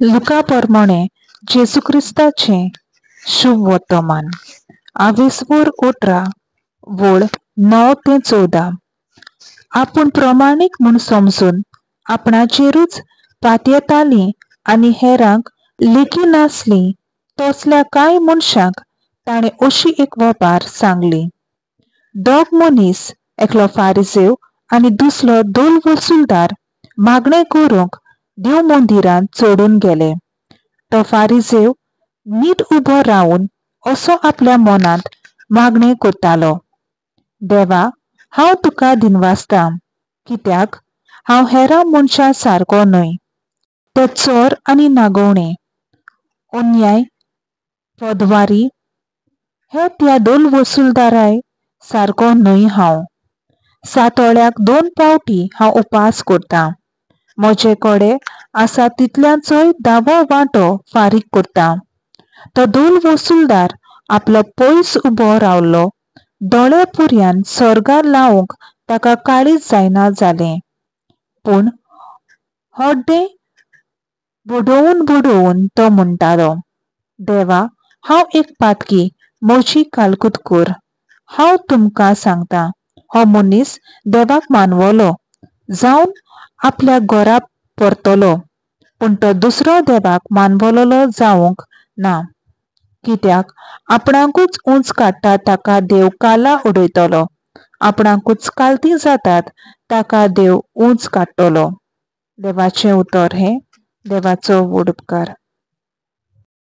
लुका प्रमाणे जेजू ख्रिस्ताचे शुभ वर्तमान 18 वळ 9 ते 14. आपूण प्रमाणीक म्हूण समजून आपणाचेरूच पात येताली आनी हेरांक लेखी नासली तसल्या कांय मनशांक ताणें अशी एक वपार सांगली. दोग मनीस, एकलो फारिसेव आनी दुसरो दोल वसूलदार मागणें करूंक देव मंदिरांत चडून गेले. तो फारिसेव नीट उबो रावन असो आपल्या मनांत मागणें करतालो, देवा, हांव तुका दिनवासतां, कित्याक हांव हेरां मनशां सारको न्हय, ते चोर आनी नागवणे, अन्याय, पदवारी, हे त्या दोल वसूलदाराय सारको न्हय. हांव सातोळ्याक 2 पावटी हांव उपास करतां, म्हजे कडेन आसा तितल्याचोय 10वो वांटो फारीक करतां. तो दोल वसूलदार आपलो पयस उबो रावलो, दोळे पुर्यान सर्गार लावंक ताका काळीज जायना जालें. पूण हड्डें बडोवन बडोवन तो म्हणटालो, देवा, हांव एक पातकी, म्हजी कालकूट कर. हांव तुमकां सांगतां, हो मनीस देवाक मानवलो जावन आपल्या घरा परतलो, पूण तो दुसरो देवाक मानवलोलो जावंक ना, कित्याक आपणाकूच उंच काडटा ताका देव काला उडयतलो, आपणाकूच काल्ती जातात ताका देव उंच काडटलो. देवाचें उतर हें. देवाचो व्हड उपकार.